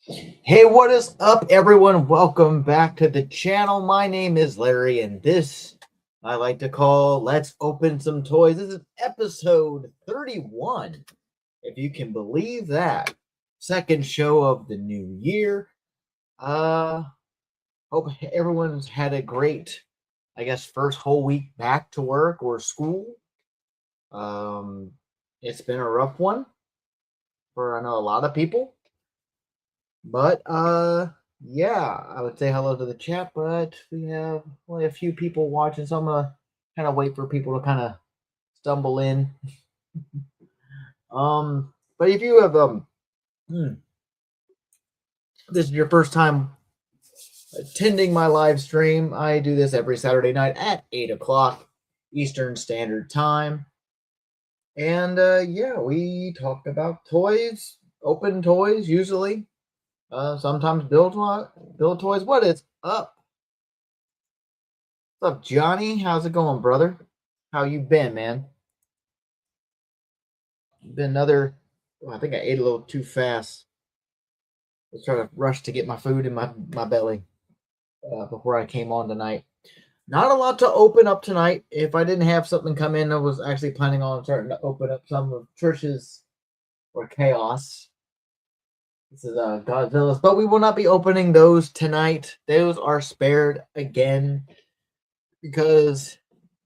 Hey, what is up, everyone? Welcome back to the channel. My name is Larry, and this I like to call Let's Open Some Toys. This is episode 31, if you can believe that. Second show of the new year. Uh, hope everyone's had a great, first whole week back to work or school. Um, it's been a rough one for I know a lot of people. But yeah, I would say hello to the chat, but we have only a few people watching, so I'm gonna kind of wait for people to kind of stumble in. But if you have hmm, this is your first time attending my live stream, I do this every Saturday night at 8 o'clock Eastern Standard Time. And yeah, we talk about toys, open toys usually. Sometimes build toys. What is up? What's up, Johnny? How's it going, brother? How you been, man? Been another. Oh, I think I ate a little too fast. I was trying to rush to get my food in my belly before I came on tonight. Not a lot to open up tonight. If I didn't have something come in, I was actually planning on starting to open up some of Trish's or Chaos. This is Godzilla's, but we will not be opening those tonight. Those are spared again because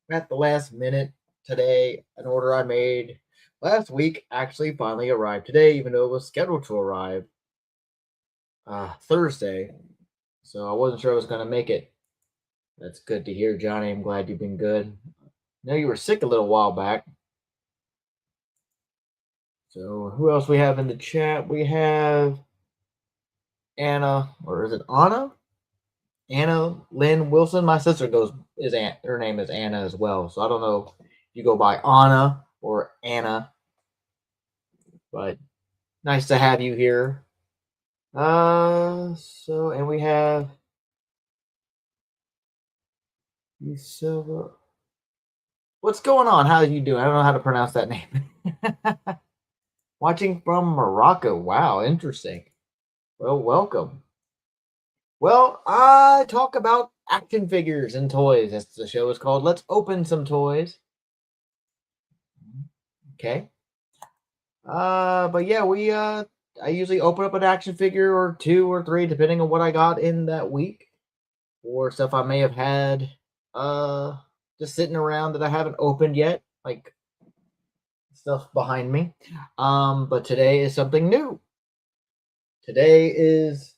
at the last minute today, an order I made last week actually finally arrived today, even though it was scheduled to arrive Thursday. So I wasn't sure I was going to make it. That's good to hear, Johnny. I'm glad you've been good. I know you were sick a little while back. So who else we have in the chat? We have Anna, or is it Anna? Anna Lynn Wilson. My sister her name is Anna as well. So I don't know if you go by Anna or Anna. But nice to have you here. And we have Silva. What's going on? How are you doing? I don't know how to pronounce that name. Watching from Morocco. Wow, interesting. Well, welcome. Well, I talk about action figures and toys. That's the show is called. Let's open some toys. Okay. But yeah, I usually open up an action figure or two or three, depending on what I got in that week, or stuff I may have had just sitting around that I haven't opened yet, like stuff behind me. But today is something new. Today is,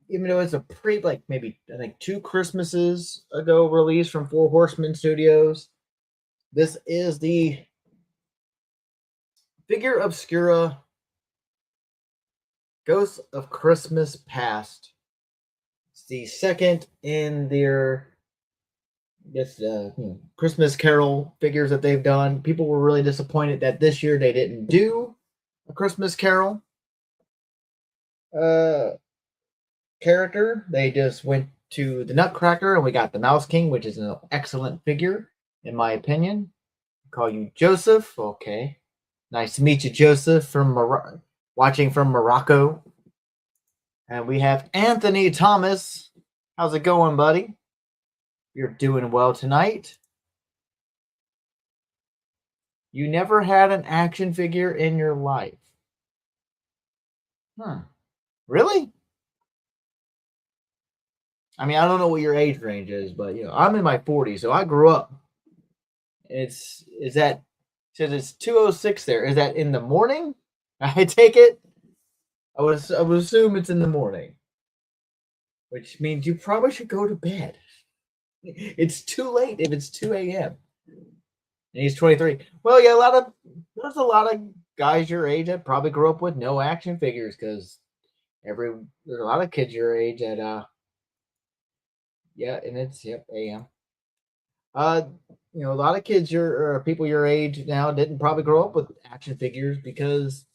even though it's a maybe I think 2 Christmases ago release from Four Horsemen Studios. This is the Figure Obscura Ghosts of Christmas Past. It's the second in their Christmas Carol figures that they've done. People were really disappointed that this year they didn't do a Christmas Carol character. They just went to the Nutcracker, and we got the Mouse King, which is an excellent figure, in my opinion. I call you Joseph. Okay. Nice to meet you, Joseph, from watching from Morocco. And we have Anthony Thomas. How's it going, buddy? You're doing well tonight. You never had an action figure in your life. Really? I mean, I don't know what your age range is, but I'm in my 40s, so I grew up. Is that says it's 2:06 there? Is that in the morning? I take it. I would assume it's in the morning, which means you probably should go to bed. It's too late if it's 2 a.m. And he's 23. Well, yeah, there's a lot of guys your age that probably grew up with no action figures because there's a lot of kids your age that and it's a.m. A lot of kids or people your age now didn't probably grow up with action figures because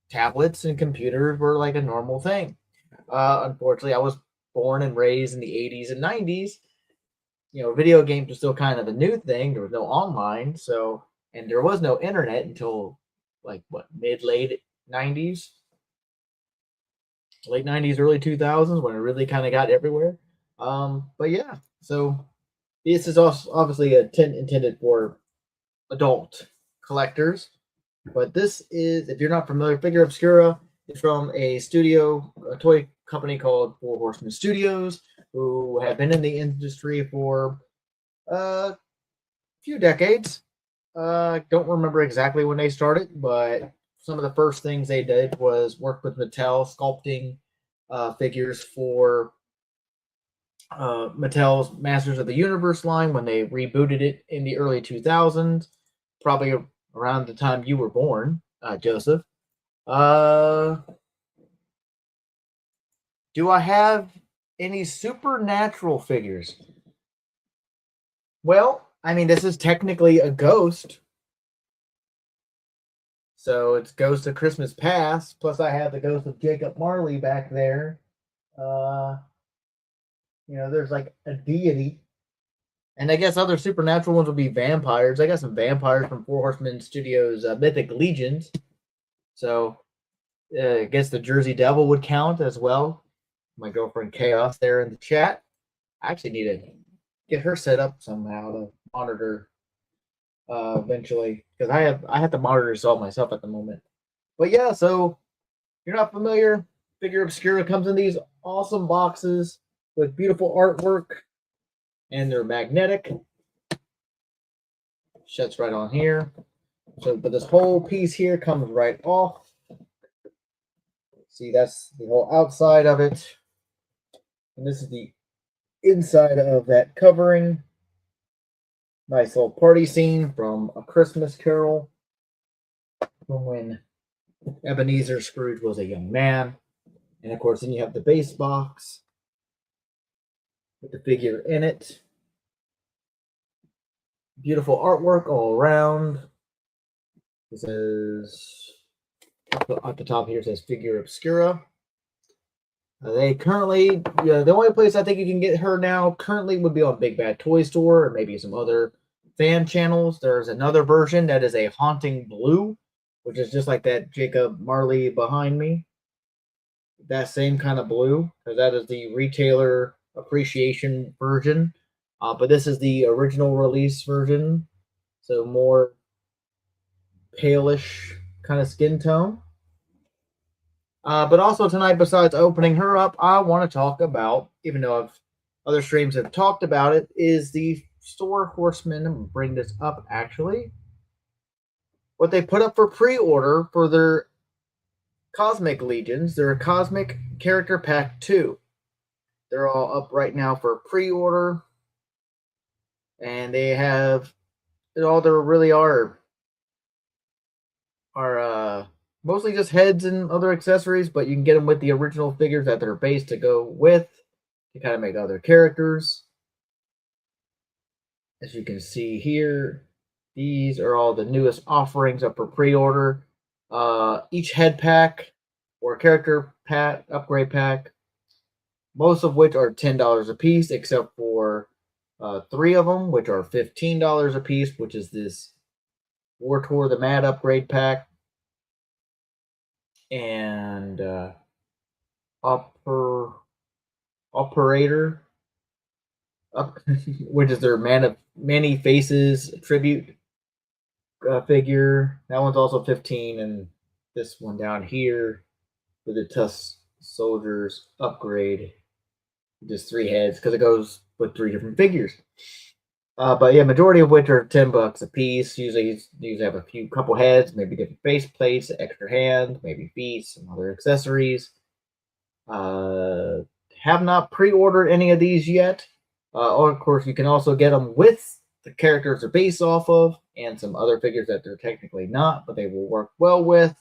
tablets and computers were like a normal thing. Unfortunately, I was born and raised in the 80s and 90s. Video games were still kind of a new thing. There was no online, and there was no internet until mid late 90s. late 90s, early 2000s when it really kind of got everywhere. But yeah, so this is also obviously intended for adult collectors. But this is, if you're not familiar, Figure Obscura is from a toy company called Four Horsemen Studios, who have been in the industry for a few decades. Don't remember exactly when they started, but some of the first things they did was work with Mattel, sculpting figures for Mattel's Masters of the Universe line when they rebooted it in the early 2000s, probably around the time you were born, Joseph. Uh, do I have any supernatural figures? Well, I mean, this is technically a ghost. So it's Ghost of Christmas Past. Plus, I have the ghost of Jacob Marley back there. Uh, there's like a deity. And I guess other supernatural ones would be vampires. I got some vampires from Four Horsemen Studios' Mythic Legions. So I guess the Jersey Devil would count as well. My girlfriend Chaos there in the chat. I actually need to get her set up somehow to monitor eventually because I have to monitor this all myself at the moment. But yeah, so if you're not familiar, Figure Obscura comes in these awesome boxes with beautiful artwork, and they're magnetic. Shuts right on here. So, but this whole piece here comes right off. See, that's the whole outside of it, and this is the inside of that covering. Nice little party scene from A Christmas Carol from when Ebenezer Scrooge was a young man. And of course, then you have the base box with the figure in it. Beautiful artwork all around. This is at the top here says Figure Obscura. They currently, the only place I think you can get her now currently would be on Big Bad Toy Store or maybe some other fan channels. There's another version that is a Haunting Blue, which is just like that Jacob Marley behind me. That same kind of blue, because that is the retailer appreciation version. But this is the original release version, so more palish kind of skin tone. But also tonight, besides opening her up, I want to talk about, even though other streams have talked about it, is the Four Horsemen. I'm going to bring this up actually. What they put up for pre-order for their Cosmic Legions, their Cosmic Character Pack 2. They're all up right now for pre-order. And they have, all there really are mostly just heads and other accessories, but you can get them with the original figures at their base to go with to kind of make other characters. As you can see here, these are all the newest offerings up for pre-order. Each head pack or character pack, upgrade pack, most of which are $10 a piece, except for 3 of them, which are $15 a piece, which is this War Tour the Mad upgrade pack and Operator, which is their Man of Many Faces tribute figure. That one's also 15, and this one down here with the Tusk Soldiers upgrade, just 3 heads because it goes with 3 different figures. But yeah, majority of which are $10 a piece. Usually have a couple heads, maybe different face plates, extra hands, maybe feet, some other accessories. Have not pre-ordered any of these yet. Or of course, you can also get them with the characters they're based off of, and some other figures that they're technically not, but they will work well with.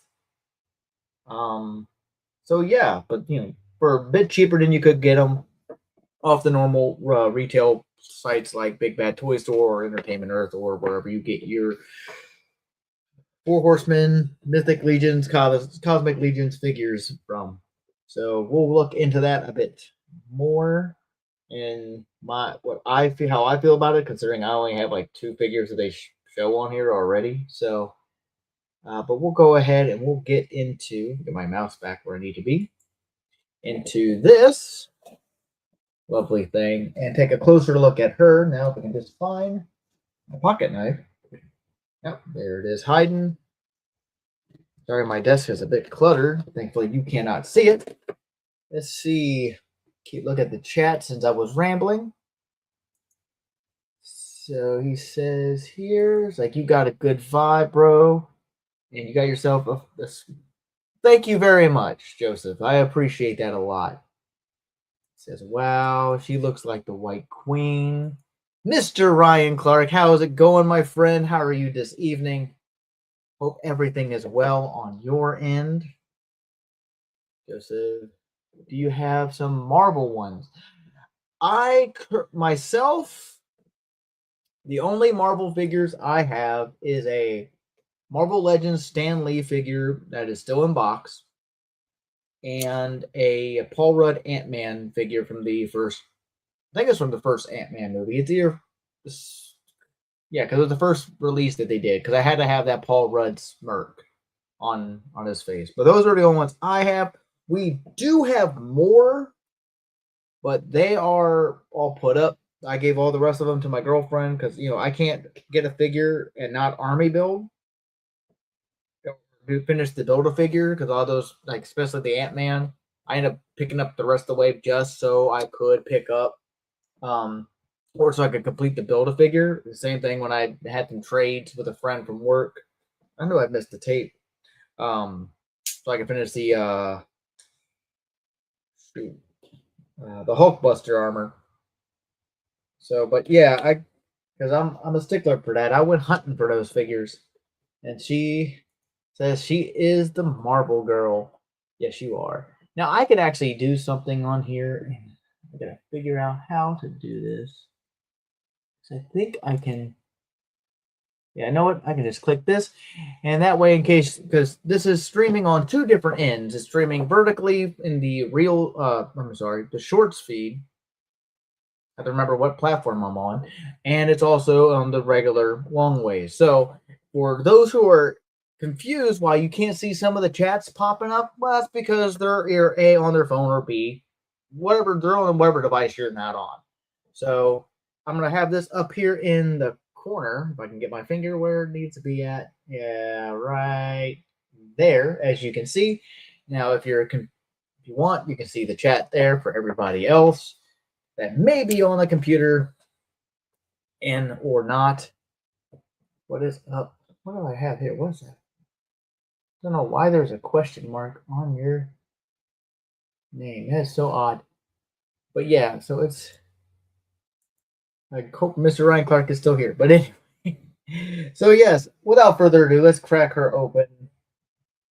So yeah, but for a bit cheaper than you could get them off the normal retail sites like Big Bad Toy Store or Entertainment Earth or wherever you get your Four Horsemen, Mythic Legions, Cosmic Legions figures from. So we'll look into that a bit more and how I feel about it, considering I only have like 2 figures that they show on here already. So, but we'll go ahead and we'll get my mouse back where I need to be. into this lovely thing and take a closer look at her. Now, if I can just find my pocket knife. Yep, there it is hiding. Sorry, my desk is a bit cluttered. Thankfully, you cannot see it. Let's see. Keep look at the chat since I was rambling. So he says here, it's like, you got a good vibe, bro. And you got yourself a thank you very much, Joseph. I appreciate that a lot. Says, wow, she looks like the White Queen. Mr. Ryan Clark, how is it going, my friend? How are you this evening? Hope everything is well on your end. Joseph, do you have some Marvel ones? I myself, the only Marvel figures I have is a Marvel Legends Stan Lee figure that is still in box, and a Paul Rudd Ant-Man figure from the first, I think it's from the first Ant-Man movie. It's either, yeah, because it was the first release that they did, because I had to have that Paul Rudd smirk on his face. But those are the only ones I have. We do have more, but they are all put up. I gave all the rest of them to my girlfriend because, I can't get a figure and not army build. To finish the Build-A-Figure, because all those, like especially the Ant-Man, I ended up picking up the rest of the wave just so I could pick up, or so I could complete the Build-A-Figure. The same thing when I had some trades with a friend from work. I know I missed the tape. So I could finish the Hulkbuster armor. So, but yeah, because I'm a stickler for that. I went hunting for those figures, and she says she is the Marvel girl. Yes, you are. Now I could actually do something on here, and I gotta figure out how to do this. So I think I can. Yeah, I know what. I can just click this, and that way, in case, because this is streaming on two different ends. It's streaming vertically in the the Shorts feed. I have to remember what platform I'm on, and it's also on the regular long ways. So for those who are confused why you can't see some of the chats popping up, well, that's because they're either A, on their phone, or B, whatever, they're on whatever device you're not on. So I'm gonna have this up here in the corner, if I can get my finger where it needs to be at. Yeah, right there, as you can see. Now if you want, you can see the chat there for everybody else that may be on the computer and or not. What is up? What do I have here? What's that? I don't know why there's a question mark on your name. That's so odd. But yeah, so it's, I hope Mr. Ryan Clark is still here. But anyway, so yes, without further ado, let's crack her open.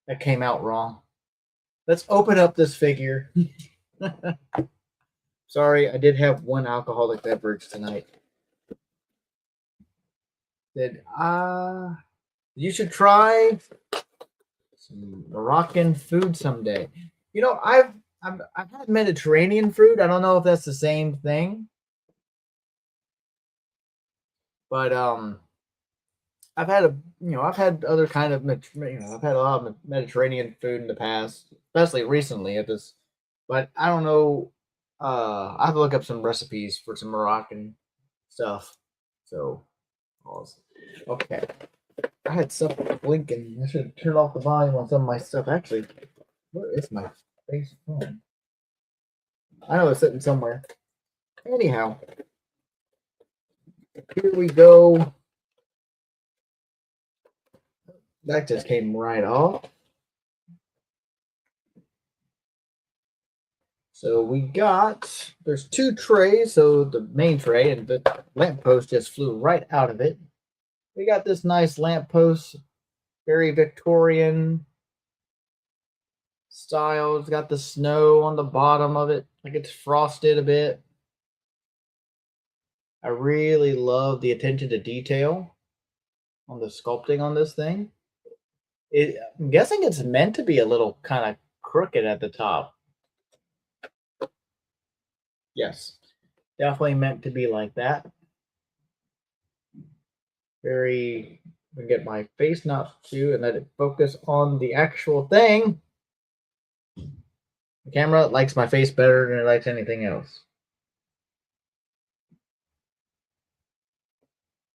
That came out wrong. Let's open up this figure. Sorry, I did have one alcoholic beverage tonight. You should try some Moroccan food someday. I've had Mediterranean food. I don't know if that's the same thing, but I've had other kind of I've had a lot of Mediterranean food in the past, especially recently at this. But I don't know. I have to look up some recipes for some Moroccan stuff. So, okay. I had something blinking. I should turn off the volume on some of my stuff. Actually, where is my face phone? I know it's sitting somewhere. Anyhow, here we go. That just came right off. So there's two trays. So the main tray and the lamppost just flew right out of it. We got this nice lamppost, very Victorian style. It's got the snow on the bottom of it, like it's frosted a bit. I really love the attention to detail on the sculpting on this thing. I'm guessing it's meant to be a little kind of crooked at the top. Yes, definitely meant to be like that. Very, get my face not to and let it focus on the actual thing. The camera likes my face better than it likes anything else.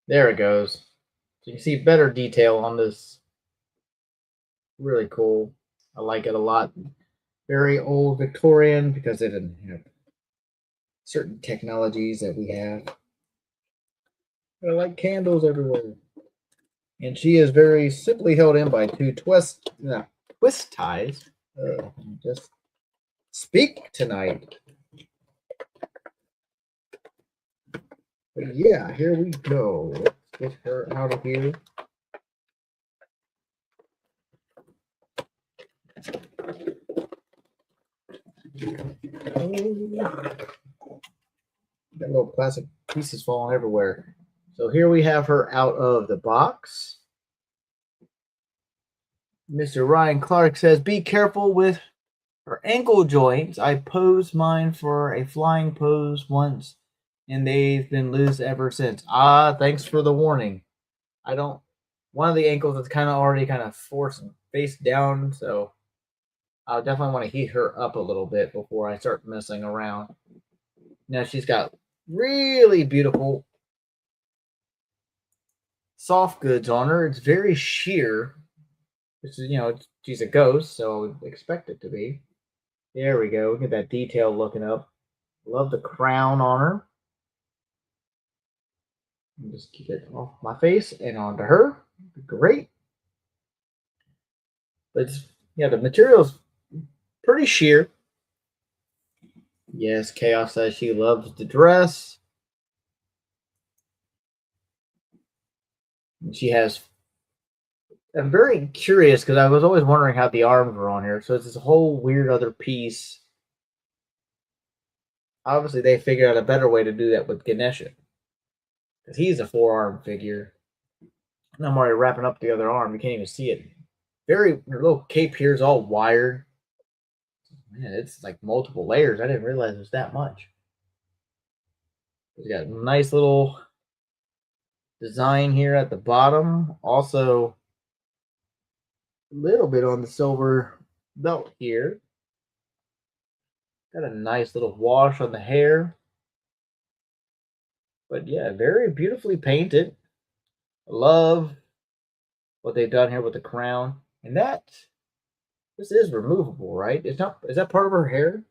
There it goes. So you can see better detail on this. Really cool. I like it a lot. Very old Victorian because they didn't have certain technologies that we have. I like candles everywhere. And she is very simply held in by two twist ties. Just speak tonight. But yeah, here we go. Let's get her out of here. Got little plastic pieces falling everywhere. So here we have her out of the box. Mr. Ryan Clark says, be careful with her ankle joints. I posed mine for a flying pose once, and they've been loose ever since. Thanks for the warning. One of the ankles is kind of already kind of forced face down, so I'll definitely want to heat her up a little bit before I start messing around. Now she's got really beautiful soft goods on her. It's very sheer. Which is, she's a ghost, so expect it to be. There we go. Get that detail looking up. Love the crown on her. Just keep it off my face and onto her. Great. But the material's pretty sheer. Yes, Chaos says she loves the dress. And she has. I'm very curious because I was always wondering how the arms were on here. So it's this whole weird other piece. Obviously, they figured out a better way to do that with Ganesha. Because he's a four-arm figure. And I'm already wrapping up the other arm. You can't even see it. Her little cape here is all wired. Man, it's like multiple layers. I didn't realize it was that much. It's got a nice little design here at the bottom. Also, a little bit on the silver belt here. Got a nice little wash on the hair. But yeah, very beautifully painted. I love what they've done here with the crown. And this is removable, right? Is that part of her hair?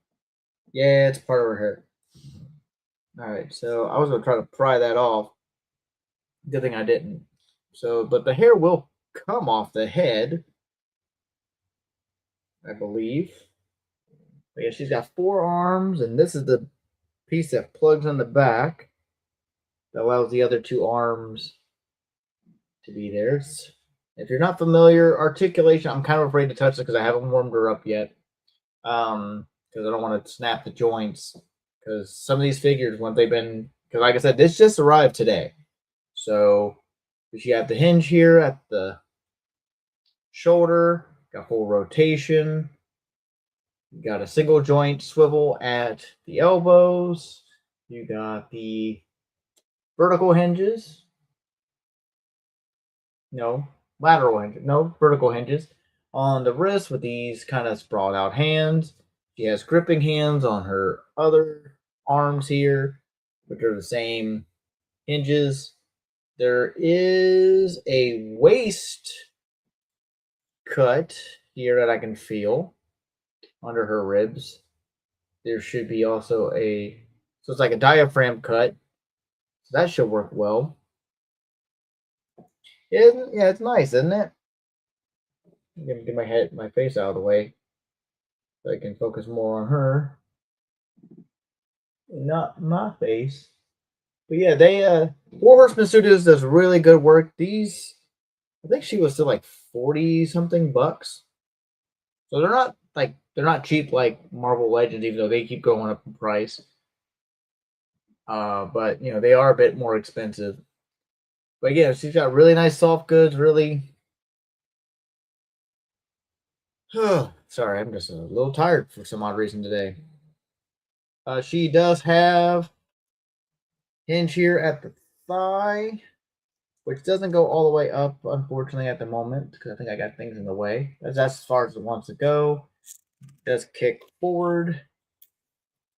Yeah, it's part of her hair. All right, so I was gonna try to pry that off. Good thing I didn't. So, but the hair will come off the head, I believe. But yeah, she's got four arms, and this is the piece that plugs on the back that allows the other two arms to be there. If you're not familiar, articulation, I'm kind of afraid to touch it because I haven't warmed her up yet. Because I don't want to snap the joints. Because some of these figures, when they've been, because like I said, this just arrived today. So you have the hinge here at the shoulder, got full rotation. You got a single joint swivel at the elbows. You got the vertical hinges. No, lateral hinges. No, vertical hinges on the wrist with these kind of sprawled out hands. She has gripping hands on her other arms here, which are the same hinges. There is a waist cut here that I can feel under her ribs. There should be also so it's like a diaphragm cut. So that should work well. Yeah, it's nice, isn't it? I'm gonna get my face out of the way so I can focus more on her, not my face. But yeah, Four Horsemen Studios does really good work. These, I think she was still like 40 something bucks. So they're not cheap like Marvel Legends, even though they keep going up in price. But they are a bit more expensive. But yeah, she's got really nice soft goods, really. Sorry, I'm just a little tired for some odd reason today. She does have hinge here at the thigh, which doesn't go all the way up, unfortunately, at the moment, because I think I got things in the way. That's as far as it wants to go. Does kick forward.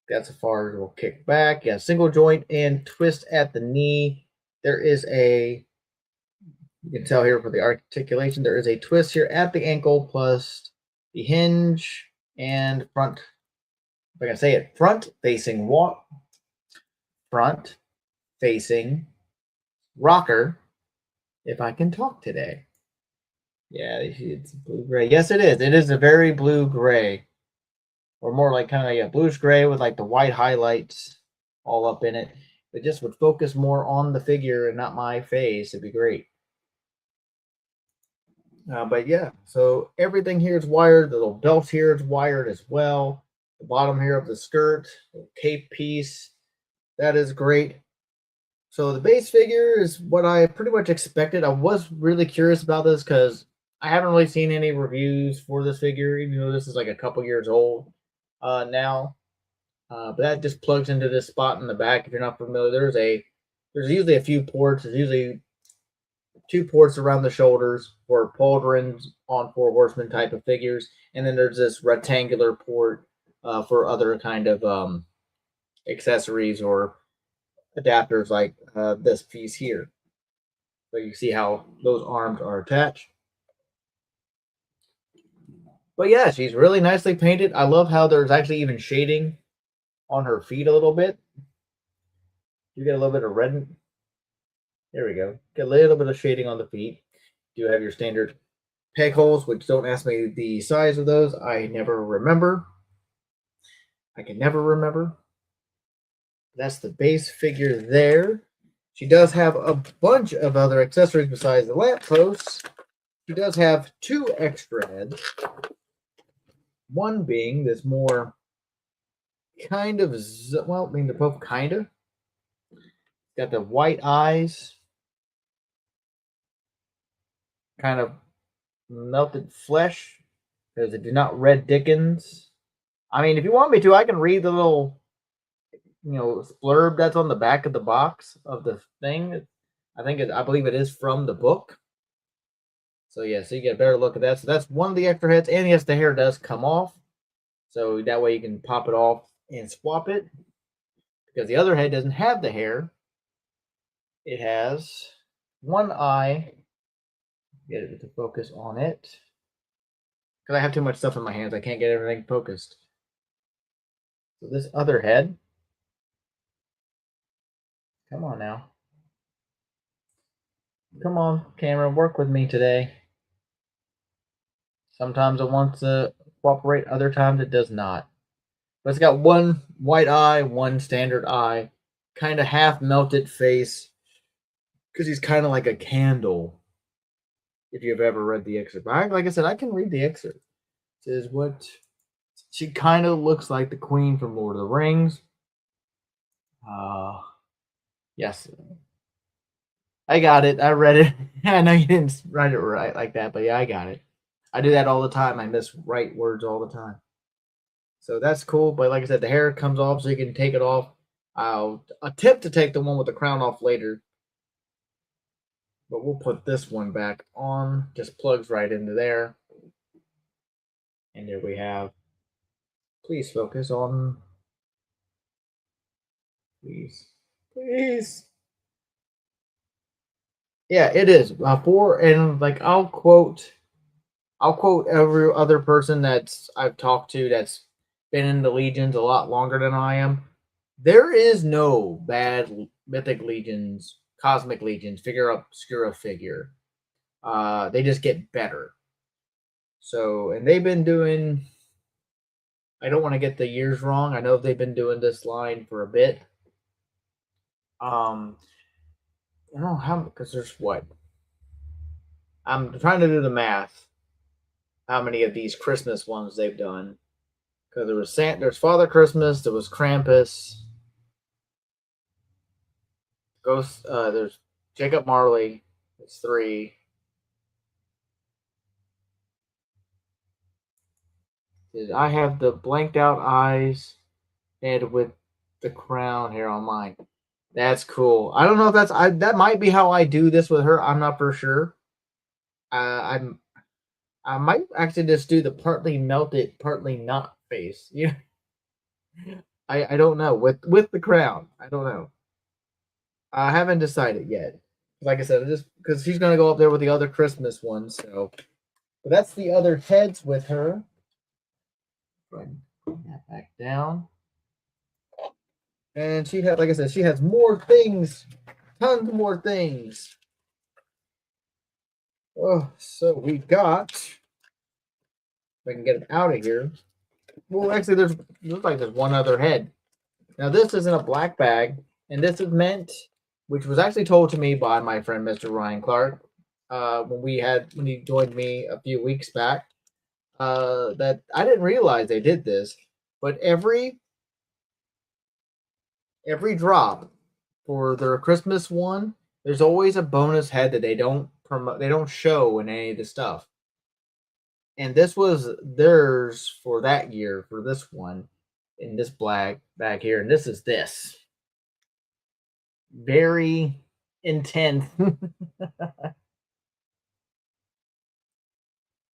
That's as far as we'll kick back. Yeah, single joint and twist at the knee. There is a, you can tell here for the articulation, there is a twist here at the ankle plus the hinge and front. If I can say it, front facing walk, front facing rocker. If I can talk today. Yeah, it's blue gray. Yes, it is. It is a very blue gray, or more like kind of like a bluish gray with like the white highlights all up in it. If it just would focus more on the figure and not my face, it'd be great. But yeah, so everything here is wired. The little belt here is wired as well. The bottom here of the skirt, the cape piece, that is great. So the base figure is what I pretty much expected. I was really curious about this because I haven't really seen any reviews for this figure, even though this is like a couple years old now. But that just plugs into this spot in the back. If you're not familiar, there's usually a few ports. There's usually 2 ports around the shoulders for pauldrons on 4 horsemen type of figures, and then there's this rectangular port for other kind of accessories or adapters like this piece here. So you see how those arms are attached. But yeah, she's really nicely painted. I love how there's actually even shading on her feet a little bit. You get a little bit of red. There we go. Get a little bit of shading on the feet. You have your standard peg holes, which don't ask me the size of those. I never remember. I can never remember. That's the base figure there. She does have a bunch of other accessories besides the lampposts. She does have 2 extra heads. One being this more kind of, well, I mean, they're both kind of. Got the white eyes, kind of melted flesh, because they do not red Dickens. I mean, if you want me to, I can read the little, blurb that's on the back of the box of the thing. I believe it is from the book. So yeah, so you get a better look at that. So that's one of the extra heads, and yes, the hair does come off. So that way you can pop it off and swap it. Because the other head doesn't have the hair. It has one eye. Get it to focus on it. Because I have too much stuff in my hands, I can't get everything focused. So this other head. Come on now. Come on, camera, work with me today. Sometimes it wants to cooperate, other times it does not. But it's got one white eye, one standard eye, kind of half melted face, because he's kind of like a candle. If you've ever read the excerpt, like I said, I can read the excerpt. It says what she kind of looks like the queen from Lord of the Rings. Yes, I got it. I read it. I know you didn't write it right like that, but yeah, I got it. I do that all the time. I miswrite words all the time. So that's cool. But like I said, the hair comes off, so you can take it off. I'll attempt to take the one with the crown off later. But we'll put this one back on. Just plugs right into there. And there we have. Please focus on. Please. Please. Yeah, it is. And like I'll quote every other person that's I've talked to that's been in the Legions a lot longer than I am. There is no bad Mythic Legions, Cosmic Legions, figure obscura figure. They just get better. So, and they've been doing, I don't want to get the years wrong. I know they've been doing this line for a bit. I don't know how, because there's what? I'm trying to do the math. How many of these Christmas ones they've done? Because there's Father Christmas, there was Krampus, Ghost. There's Jacob Marley. It's 3. I have the blanked out eyes and with the crown here on mine. That's cool. I don't know if that might be how I do this with her. I'm not for sure. I might actually just do the partly melted, partly not face. Yeah, I don't know with the crown. I don't know. I haven't decided yet. Like I said, just because she's gonna go up there with the other Christmas ones. So, but that's the other heads with her. Go ahead and put that back down. And she had, like I said, she has more things, tons more things. Oh, so we got. If I can get it out of here. Well, actually, looks like there's one other head. Now this isn't a black bag, and this is meant, which was actually told to me by my friend Mr. Ryan Clark, when he joined me a few weeks back. That I didn't realize they did this, but every drop for their Christmas one, there's always a bonus head that they don't promote, they don't show in any of the stuff. And this was theirs for that year for this one in this black bag here, and this is this very intense.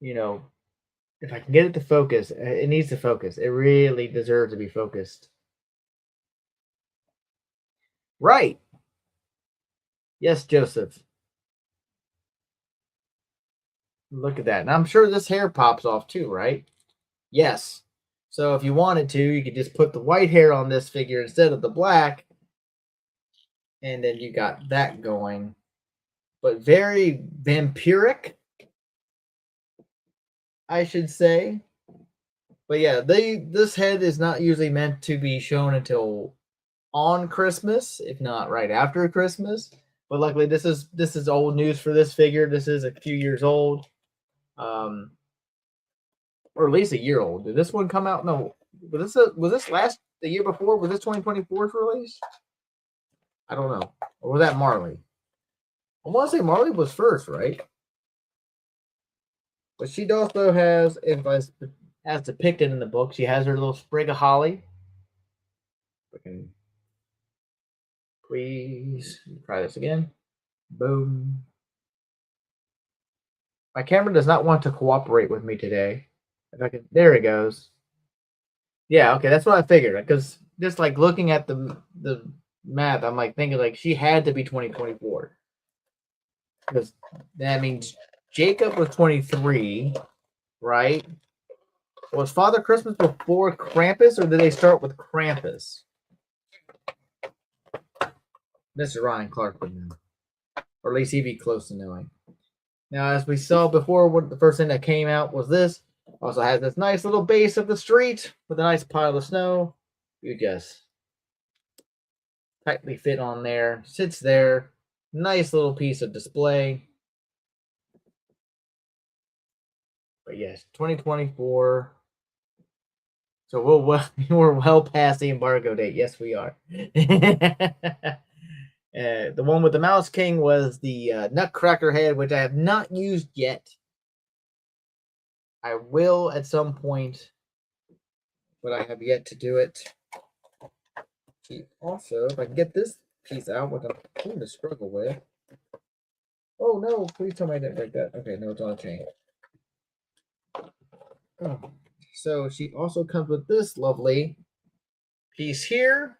You know, if I can get it to focus, it needs to focus. It really deserves to be focused. Right. Yes, Joseph. Look at that. And I'm sure this hair pops off too, right? Yes. So if you wanted to, you could just put the white hair on this figure instead of the black. And then you got that going. But very vampiric, I should say. But yeah, this head is not usually meant to be shown until on Christmas, if not right after Christmas. But luckily, this is old news for this figure. This is a few years old, or at least a year old. Did this one come out? No, was this the year before? Was this 2024's release? I don't know. Or was that Marley? I want to say Marley was first, right? But she also has, as depicted in the book, she has her little sprig of holly. We can please try this again. Boom. My camera does not want to cooperate with me today. If I can, there it goes. Yeah, okay, that's what I figured. Because just like looking at the math, I'm like thinking like she had to be 2024. Because that means Jacob was 23, right? Was Father Christmas before Krampus, or did they start with Krampus? Mr. Ryan Clark would know. Or at least he'd be close to knowing. Now, as we saw before, the first thing that came out was this. Also has this nice little base of the street with a nice pile of snow. You guess. Tightly fit on there. Sits there. Nice little piece of display. But yes, 2024. So we're well past the embargo date. Yes, we are. The one with the Mouse King was the Nutcracker head, which I have not used yet. I will at some point, but I have yet to do it. Also, if I can get this piece out, which I'm going to struggle with. Oh no, please tell me I didn't break that. Okay, no, it's on a chain. Oh. So she also comes with this lovely piece here.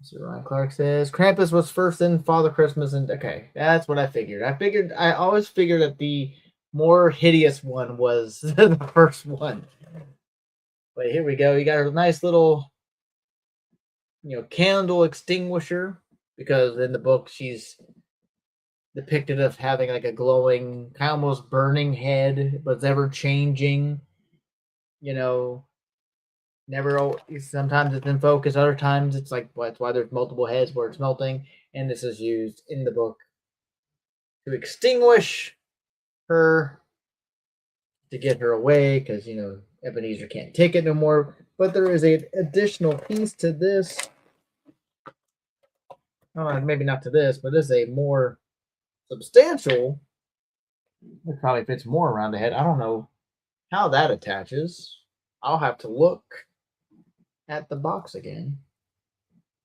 Mr. Ryan Clark says Krampus was first in Father Christmas, and okay, that's what I figured. I always figured that the more hideous one was the first one. But here we go. You got a nice little, candle extinguisher, because in the book she's depicted of having like a glowing, kind of almost burning head, but it's ever changing. Never. Sometimes it's in focus. Other times it's like that's why there's multiple heads where it's melting, and this is used in the book to extinguish her, to get her away, because Ebenezer can't take it no more. But there is an additional piece to this. Maybe not to this, but this is a more substantial. It probably fits more around the head. I don't know how that attaches. I'll have to look at the box again.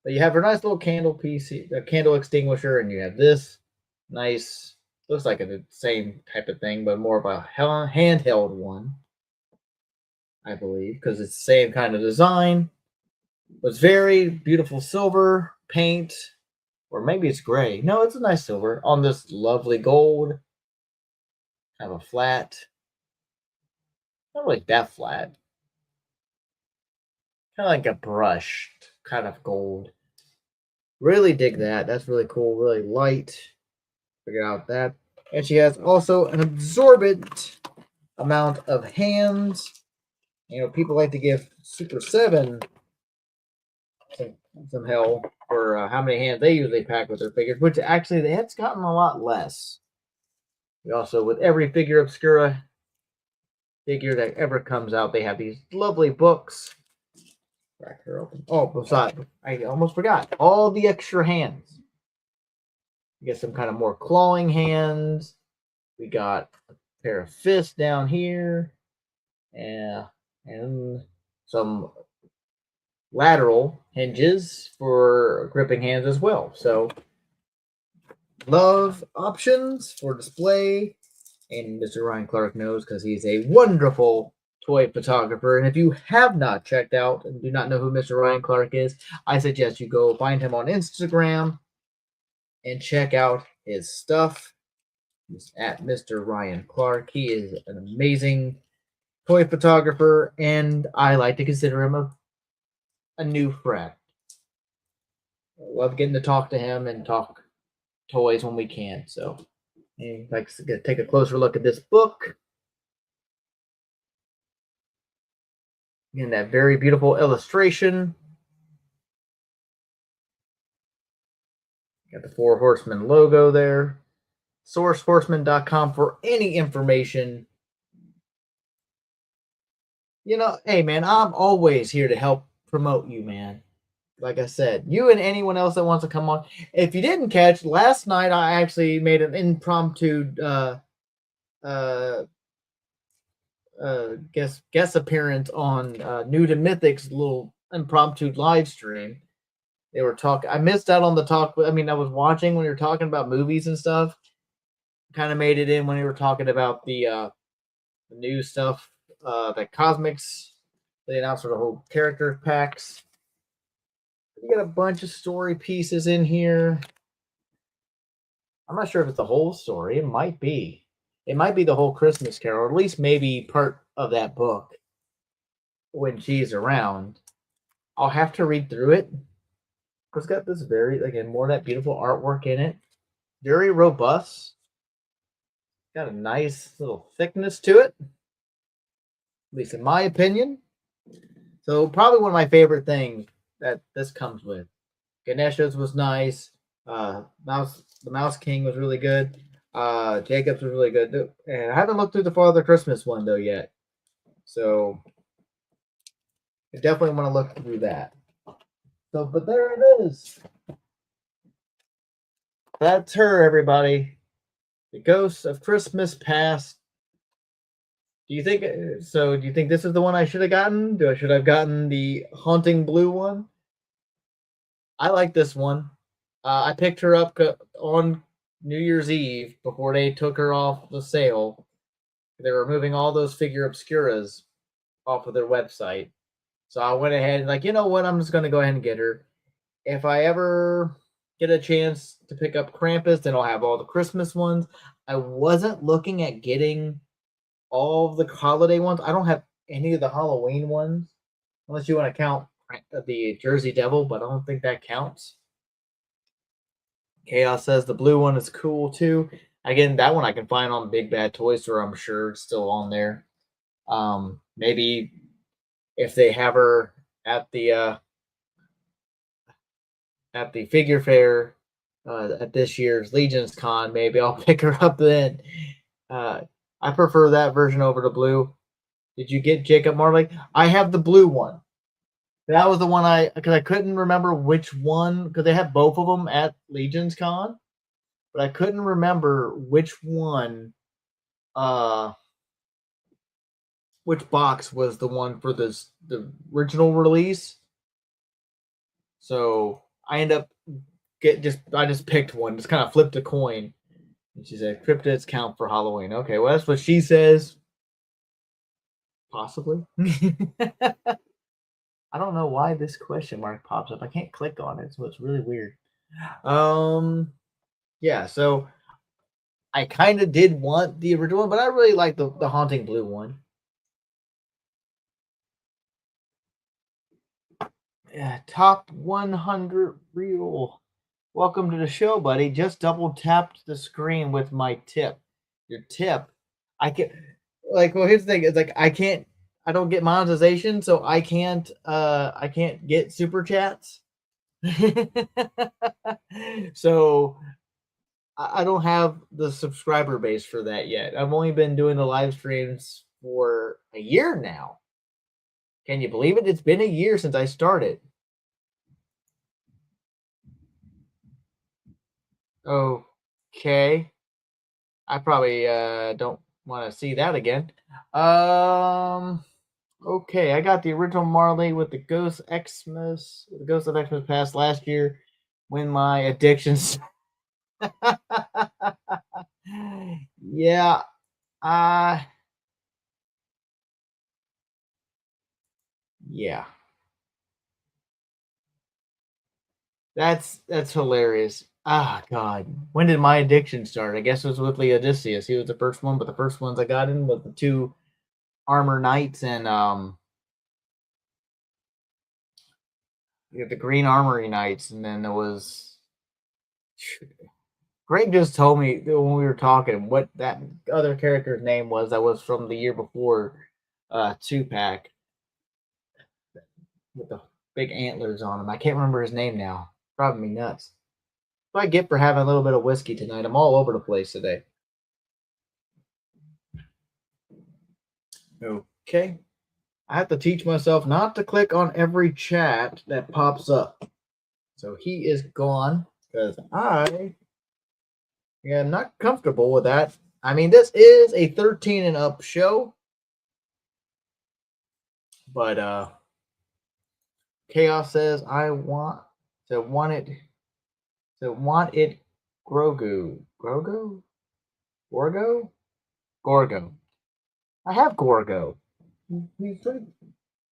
But you have her nice little candle piece, a candle extinguisher, and you have this nice Looks like the same type of thing, but more of a handheld one, I believe, because it's the same kind of design. It's very beautiful silver paint, or maybe it's gray. No, it's a nice silver on this lovely gold. Kind of a flat, not really that flat, kind of like a brushed kind of gold. Really dig that. That's really cool. Really light. Figure out that. And she has also an absorbent amount of hands. You know, people like to give Super 7 some hell for how many hands they usually pack with their figures, which actually that's gotten a lot less. We also, with every Figure Obscura figure that ever comes out, they have these lovely books. Crack her open. Oh, besides, I almost forgot all the extra hands. We get some kind of more clawing hands. We got a pair of fists down here, and some lateral hinges for gripping hands as well. So, love options for display, and Mr. Ryan Clark knows because he's a wonderful toy photographer. And if you have not checked out and do not know who Mr. Ryan Clark is, I suggest you go find him on Instagram and check out his stuff. He's at Mr. Ryan Clark. He is an amazing toy photographer, and I like to consider him a new friend. I love getting to talk to him and talk toys when we can. So, and like to take a closer look at this book. Again, that very beautiful illustration. Got the Four Horsemen logo there. SourceHorseman.com for any information. You know, hey man, I'm always here to help promote you, man. Like I said, you and anyone else that wants to come on. If you didn't catch, last night I actually made an impromptu guest appearance on New to Mythic's little impromptu live stream. They were talking. I missed out on the talk. I mean, I was watching when you were talking about movies and stuff. Kind of made it in when you were talking about the new stuff, the Cosmics. They announced for the whole character packs. You got a bunch of story pieces in here. I'm not sure if it's the whole story. It might be. It might be the whole Christmas Carol, or at least maybe part of that book when she's around. I'll have to read through it. It's got this very, again, more of that beautiful artwork in it. Very robust. Got a nice little thickness to it, at least in my opinion. So probably one of my favorite things that this comes with. Ganesha's was nice. The Mouse King was really good. Jacob's was really good. And I haven't looked through the Father Christmas one though yet. So I definitely want to look through that. So, but there it is. That's her, everybody. The Ghosts of Christmas Past. Do you think so? Do you think this is the one I should have gotten? Should I have gotten the Haunting Blue one? I like this one. I picked her up on New Year's Eve before they took her off the sale. They were removing all those Figure Obscuras off of their website. So I went ahead and, like, you know what? I'm just going to go ahead and get her. If I ever get a chance to pick up Krampus, then I'll have all the Christmas ones. I wasn't looking at getting all of the holiday ones. I don't have any of the Halloween ones, unless you want to count the Jersey Devil, but I don't think that counts. Chaos says the blue one is cool too. Again, that one I can find on Big Bad Toy Store. I'm sure it's still on there. Maybe if they have her at the figure fair at this year's Legion's Con, maybe I'll pick her up then. I prefer that version over the blue. Did you get Jacob Marley? I have the blue one. That was the one because I couldn't remember which one, because they had both of them at Legion's Con, but I couldn't remember which one, which box was the one for the original release. So I end up I just picked one, just kind of flipped a coin, And she said cryptids count for Halloween. Okay, well that's what she says. Possibly. I don't know why this question mark pops up. I can't click on it, so it's really weird. Yeah, so I kind of did want the original one, but I really like the Haunting Blue one. Yeah, top 100 reel. Welcome to the show, buddy. Just double tapped the screen with my tip. Your tip. I can well here's the thing, it's like I don't get monetization, so I can't get super chats. So I don't have the subscriber base for that yet. I've only been doing the live streams for a year now. Can you believe it? It's been a year since I started. Okay. I probably don't want to see that again. Okay, I got the original Marley with the Ghost Xmas, the Ghost of Xmas Past last year when my addictions. Yeah, uh yeah. That's hilarious. Ah, God. When did my addiction start? I guess it was with Lee Odysseus. He was the first one, but the first ones I got in was the two Armor Knights and the Green Armory Knights, and then there was Greg just told me when we were talking what that other character's name was that was from the year before 2-pack with the big antlers on him. I can't remember his name now. Driving me nuts. What I get for having a little bit of whiskey tonight. I'm all over the place today. Okay. I have to teach myself not to click on every chat that pops up. So he is gone because I am not comfortable with that. I mean, this is a 13 and up show, but Chaos says I want to want it Grogu. Grogu? Gorgo? Gorgo. I have Gorgo. He's pretty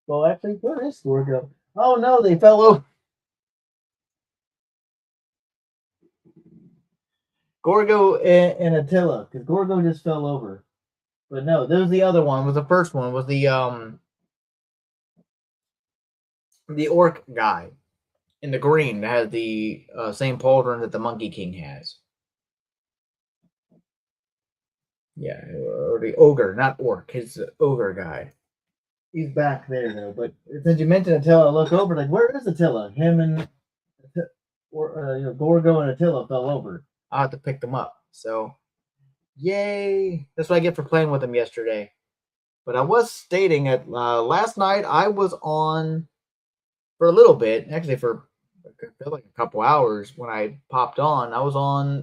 well actually where is Gorgo? Oh no, they fell over. Gorgo and Attila, because Gorgo just fell over. But no, there was the other one. Was the first one was the orc guy in the green that has the same pauldron that the Monkey King has. Yeah, or the ogre, not orc. His ogre guy. He's back there though. But since you mentioned Attila, I look over like, where is Attila? Him and Gorgo and Attila fell over. I have to pick them up. So, yay! That's what I get for playing with them yesterday. But I was stating that last night I was on for a little bit, actually for like a couple hours when I popped on. I was on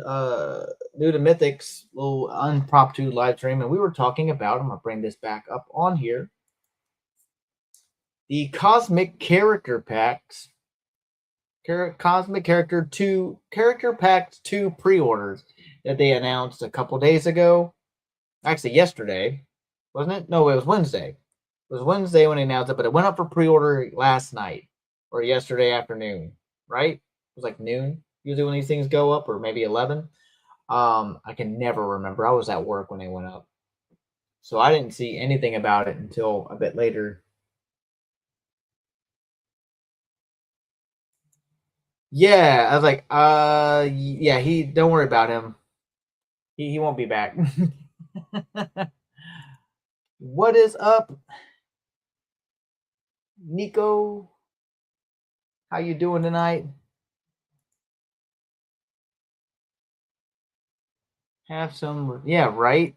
New to Mythic's little impromptu live stream, and we were talking about. I'm gonna bring this back up on here. The Cosmic Character Packs, Cosmic Character 2 Character Packs 2 pre-orders that they announced a couple days ago. Actually, yesterday, wasn't it? No, it was Wednesday. It was Wednesday when they announced it, but it went up for pre-order last night or yesterday afternoon, right? It was like noon usually when these things go up, or maybe 11. I can never remember. I was at work when they went up, so I didn't see anything about it until a bit later. Yeah, I was like, yeah, he don't worry about him. He won't be back. What is up, Nico? How you doing tonight? Have some, yeah, right.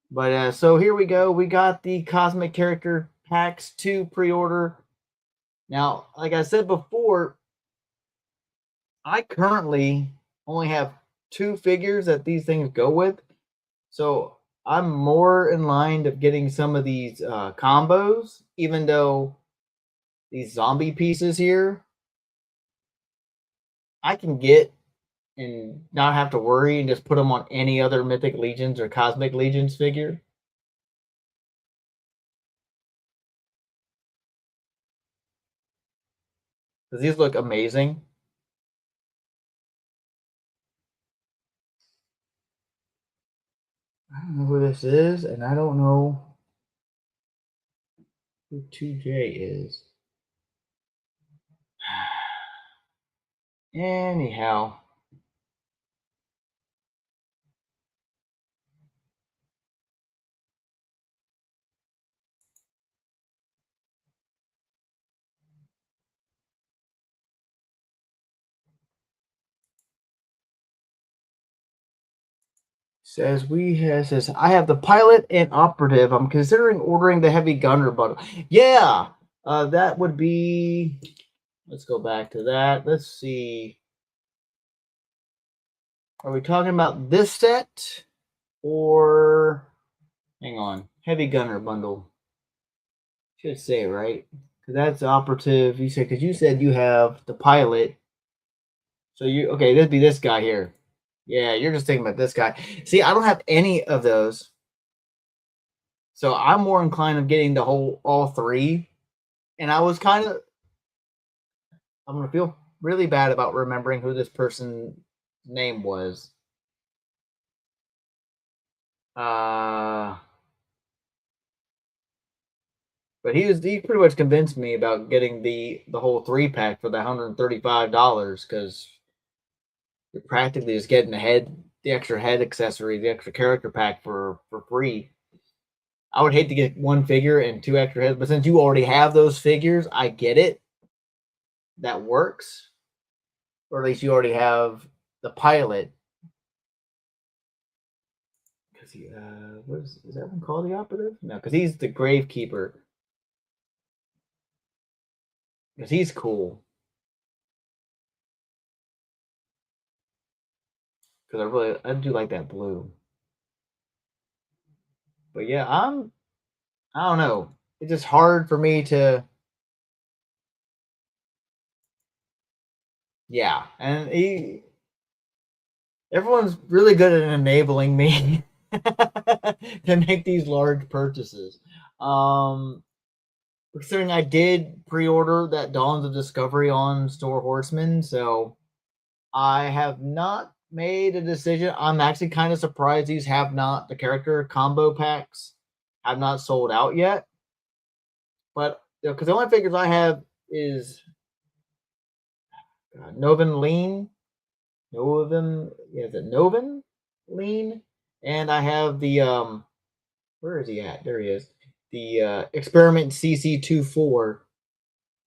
But so here we go. We got the Cosmic Character Packs 2 pre-order. Now, like I said before, I currently only have 2 figures that these things go with. So I'm more in line of getting some of these combos, even though these zombie pieces here, I can get and not have to worry and just put them on any other Mythic Legions or Cosmic Legions figure. Because these look amazing. I don't know who this is, and I don't know who 2J is. Anyhow. Says I have the pilot and operative. I'm considering ordering the heavy gunner bundle. Yeah, that would be. Let's go back to that. Let's see. Are we talking about this set or? Hang on, heavy gunner bundle. Should say right because that's operative. You said because you said you have the pilot. So you okay? That'd be this guy here. Yeah, you're just thinking about this guy. See, I don't have any of those. So I'm more inclined of getting the whole all three. And I was kind of I'm gonna feel really bad about remembering who this person's name was. Uh but he pretty much convinced me about getting the whole 3-pack for the $135 because you're practically just getting the extra head accessory, the extra character pack for free. I would hate to get one figure and 2 extra heads, but since you already have those figures, I get it. That works. Or at least you already have the pilot. Because what is that one called, the operative? No, because he's the gravekeeper. Because he's cool. Because I do like that blue. But yeah, I don't know. It's just hard for me to. Yeah, and everyone's really good at enabling me to make these large purchases. Considering I did pre-order that Dawns of Discovery on Store Horseman, so I have not made a decision. I'm actually kind of surprised these have not the character combo packs have not sold out yet. But because the only figures I have is Novan Lean, Novan, yeah, is it Novan Lean, and I have the where is he at? There he is. The Experiment CC24.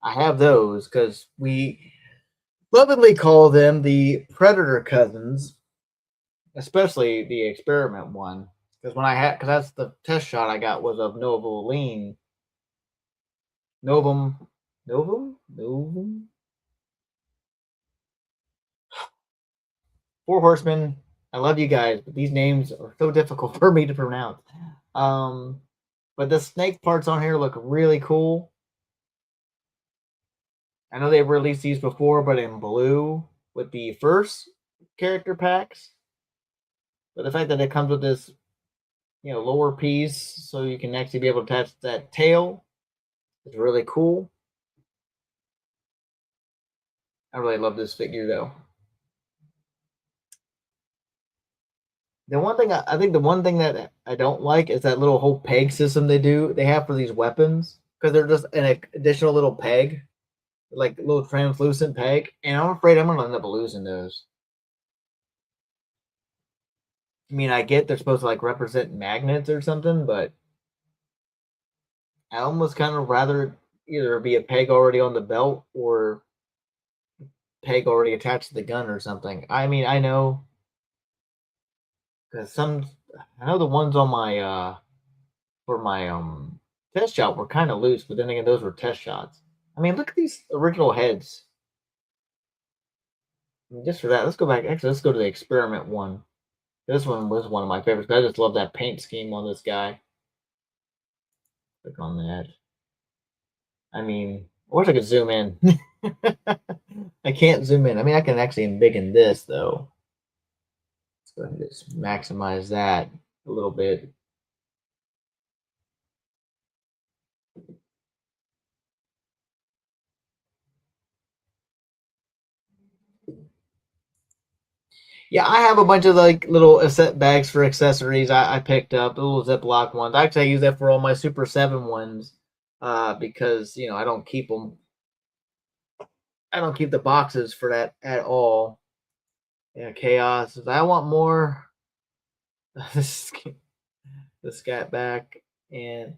I have those because we lovingly call them the Predator cousins, especially the Experiment one. Because because that's the test shot I got was of Novoline. Novum? 4 Horsemen. I love you guys, but these names are so difficult for me to pronounce. But the snake parts on here look really cool. I know they've released these before, but in blue with the first character packs. But the fact that it comes with this, lower piece, so you can actually be able to attach that tail, is really cool. I really love this figure, though. The one thing I think the one thing that I don't like is that little whole peg system they have for these weapons because they're just an additional little peg, like a little translucent peg, and I'm afraid I'm gonna end up losing those. I mean, I get they're supposed to like represent magnets or something, but I almost kind of rather either be a peg already on the belt or peg already attached to the gun or something. I mean, I know because I know the ones on my for my test shot were kind of loose, but then again, those were test shots. I mean, look at these original heads. I mean, just for that, let's go back. Actually, let's go to the experiment one. This one was one of my favorites. I just love that paint scheme on this guy. Click on that. I mean, I wish I could zoom in. I can't zoom in. I mean, I can actually embiggen this though. Go ahead and just maximize that a little bit. Yeah, I have a bunch of like little set bags for accessories I picked up, little Ziploc ones. Actually, I use that for all my Super 7 ones because, I don't keep them. I don't keep the boxes for that at all. Yeah, chaos. I want more. The scat back and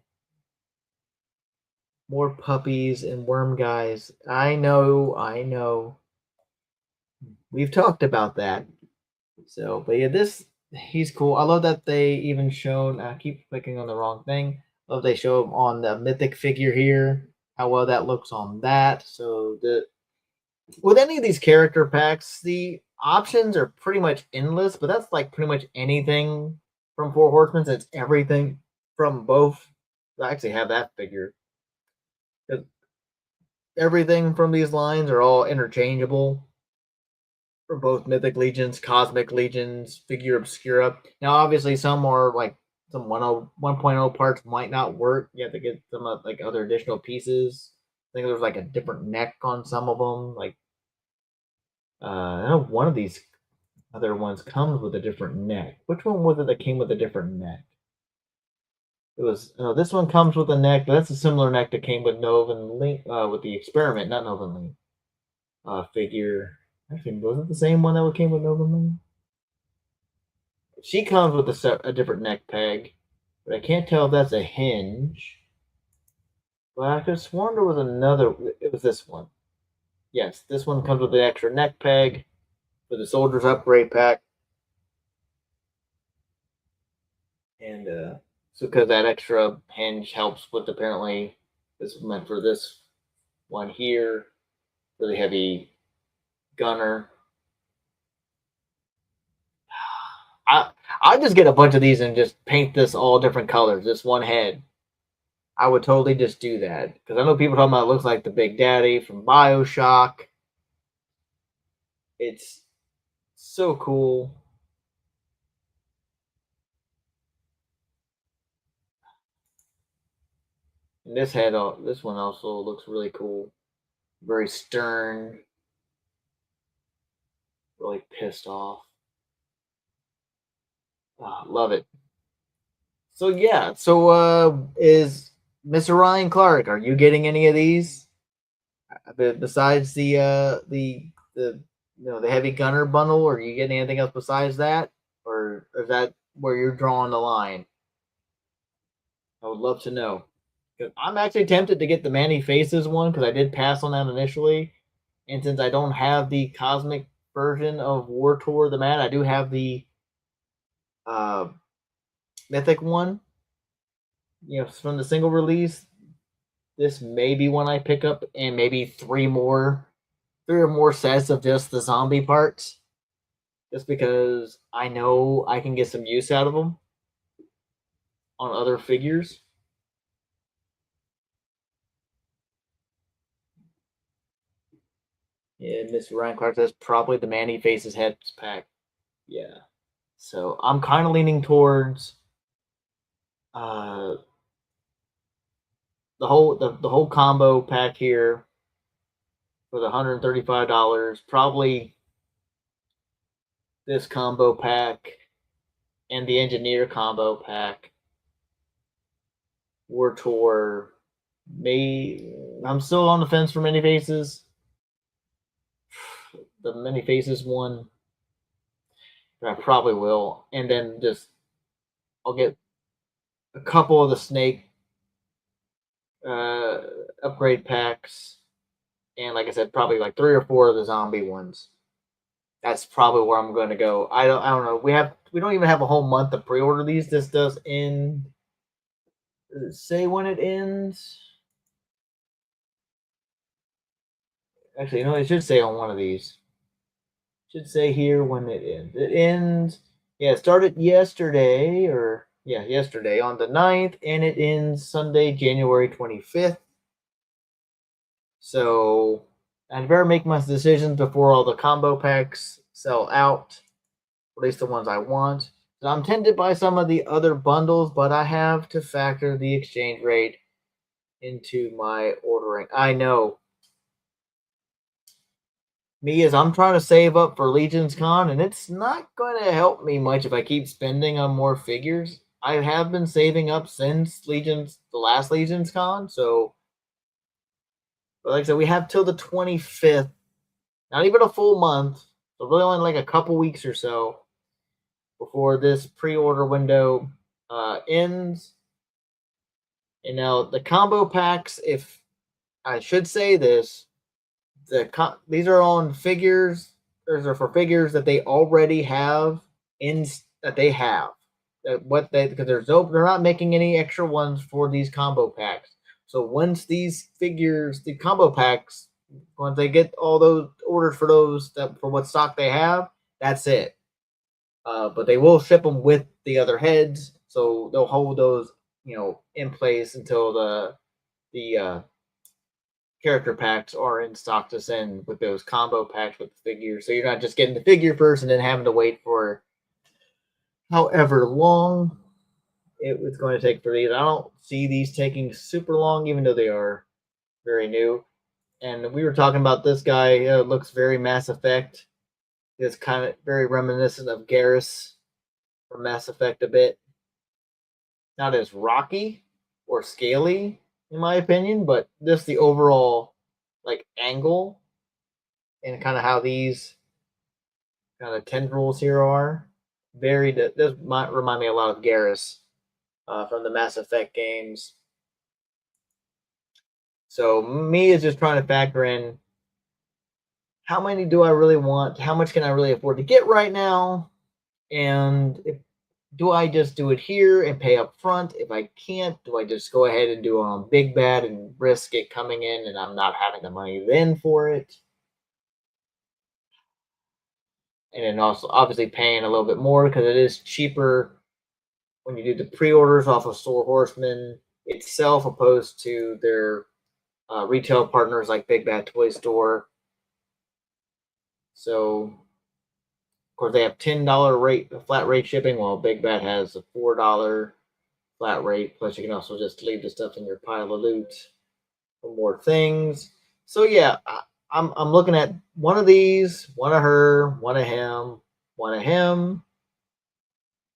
more puppies and worm guys. I know, I know. We've talked about that. So, but yeah, he's cool. I love that they even shown. I keep clicking on the wrong thing. Love they show him on the mythic figure here. How well that looks on that. So with any of these character packs, the options are pretty much endless. But that's like pretty much anything from Four Horsemen. It's everything from both. I actually have that figure. Everything from these lines are all interchangeable for both Mythic Legions, Cosmic Legions, Figure Obscura. Now, obviously, some are like some 1.0 parts might not work. You have to get some like other additional pieces. I think there's like a different neck on some of them. Like, I know one of these other ones comes with a different neck. Which one was it that came with a different neck? It was this one comes with a neck, but that's a similar neck that came with Novan Link with the experiment, not Novan Link figure. Actually, was it the same one that came with Novan Link? She comes with a different neck peg, but I can't tell if that's a hinge. But I could have sworn there was another. It was this one. Yes, this one comes with an extra neck peg for the Soldier's Upgrade pack. And so because that extra hinge helps with apparently this is meant for this one here, really heavy gunner. I just get a bunch of these and just paint this all different colors. This one head. I would totally just do that because I know people talking about it looks like the Big Daddy from BioShock. It's so cool. And this one also looks really cool. Very stern, really pissed off. Love it. So yeah, so is Mr. Ryan Clark? Are you getting any of these besides the the heavy gunner bundle? Or are you getting anything else besides that, or is that where you're drawing the line? I would love to know. I'm actually tempted to get the Manny Faces one because I did pass on that initially, and since I don't have the cosmic version of War Tour the Mad, I do have the uh, mythic one. From the single release. This may be one I pick up, and maybe three or more sets of just the zombie parts, just because I know I can get some use out of them on other figures. Yeah, Mr. Ryan Clark says probably the Manny Faces Heads pack. Yeah. So I'm kind of leaning towards uh, the whole combo pack here for the $135. Probably this combo pack and the Engineer combo pack. War Tour. I'm still on the fence for Many Faces. The Many Faces one, I probably will, and then I'll get a couple of the Snake upgrade packs, and like I said, probably like 3 or 4 of the zombie ones. That's probably where I'm going to go. I don't know. We don't even have a whole month to pre-order these. This does end. Does it say when it ends? Actually, it should say on one of these. It should say here when it ends. It ends. Yeah, it started yesterday, yesterday on the 9th, and it ends Sunday, January 25th. So I'd better make my decisions before all the combo packs sell out. at least the ones I want. So I'm tempted by some of the other bundles, but I have to factor the exchange rate into my ordering. I know. Me is I'm trying to save up for Legion's Con, and it's not going to help me much if I keep spending on more figures. I have been saving up since the last Legion's Con, so but like I said, we have till the 25th, not even a full month, so really only like a couple weeks or so before this pre-order window ends. And now the combo packs, if I should say this, these are on figures. These are for figures that they already have that they have. Because they're not making any extra ones for these combo packs. So once these figures, the combo packs, once they get all those orders for those for what stock they have, that's it. But they will ship them with the other heads, so they'll hold those, in place until the character packs are in stock to send with those combo packs with the figures. So you're not just getting the figure first and then having to wait for however long it's going to take for these. I don't see these taking super long, even though they are very new. And we were talking about this guy. Looks very Mass Effect. It's kind of very reminiscent of Garrus from Mass Effect a bit. Not as rocky or scaly, in my opinion, but just the overall angle and kind of how these kind of tendrils here are. This might remind me a lot of Garrus from the Mass Effect games. So me is just trying to factor in how many do I really want? How much can I really afford to get right now? And do I just do it here and pay up front? If I can't, do I just go ahead and do it on Big Bad and risk it coming in and I'm not having the money then for it? And then also obviously paying a little bit more because it is cheaper when you do the pre-orders off of Store Horseman itself opposed to their retail partners like Big Bad Toy Store. So, of course, they have $10 flat rate shipping, while Big Bad has a $4 flat rate. Plus, you can also just leave the stuff in your pile of loot for more things. So, yeah, I'm looking at one of these, one of her, one of him, one of him,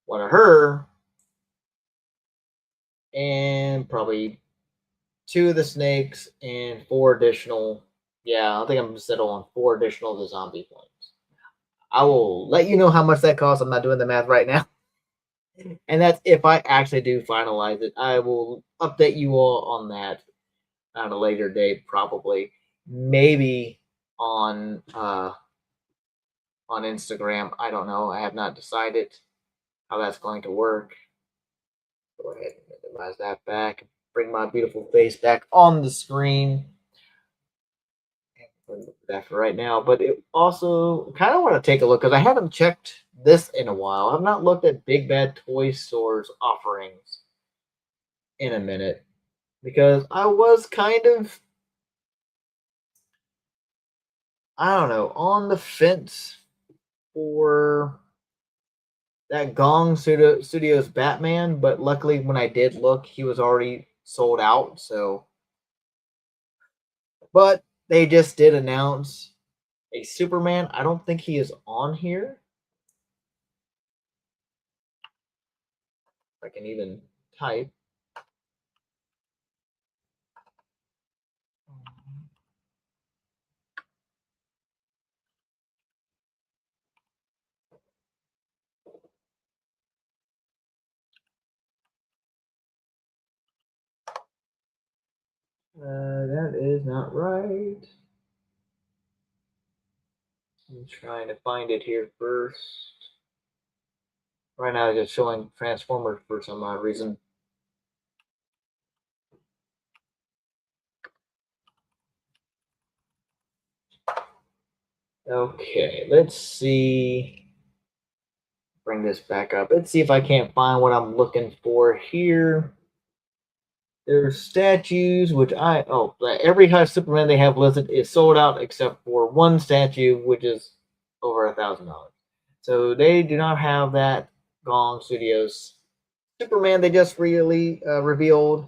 one of her, and probably 2 of the snakes and 4 additional. Yeah, I think I'm going to settle on 4 additional of the zombie points. I will let you know how much that costs. I'm not doing the math right now. And that's if I actually do finalize it. I will update you all on that on a later date, probably. Maybe on Instagram. I don't know. I have not decided how that's going to work. Go ahead and minimize that back. Bring my beautiful face back on the screen. That for right now, but it also kind of want to take a look because I haven't checked this in a while. I've not looked at Big Bad Toy Store's offerings in a minute because I was kind of, I don't know, on the fence for that Gong Studios Batman, but luckily when I did look, he was already sold out. So, but they just did announce a Superman. I don't think he is on here. If I can even type. That is not right. I'm trying to find it here first. Right now, it's just showing Transformers for some odd reason. Okay, let's see. Bring this back up. Let's see if I can't find what I'm looking for here. There's statues, which every high Superman they have listed is sold out except for one statue, which is over $1,000. So they do not have that Gong Studios Superman they just really revealed.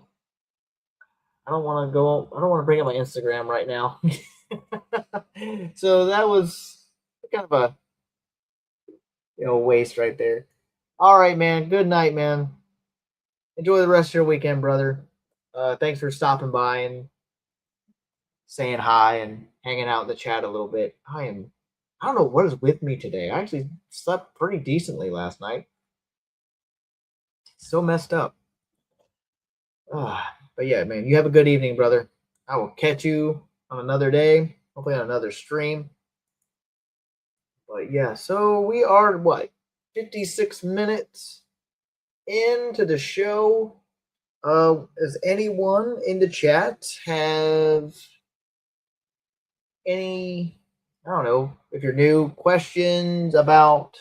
I don't want to go. I don't want to bring up my Instagram right now. So that was kind of a waste right there. All right, man. Good night, man. Enjoy the rest of your weekend, brother. Thanks for stopping by and saying hi and hanging out in the chat a little bit. I don't know what is with me today. I actually slept pretty decently last night. So messed up. But yeah, man, you have a good evening, brother. I will catch you on another day, hopefully on another stream. But yeah, so we are 56 minutes into the show. Does anyone in the chat have any, I don't know, if you're new, questions about,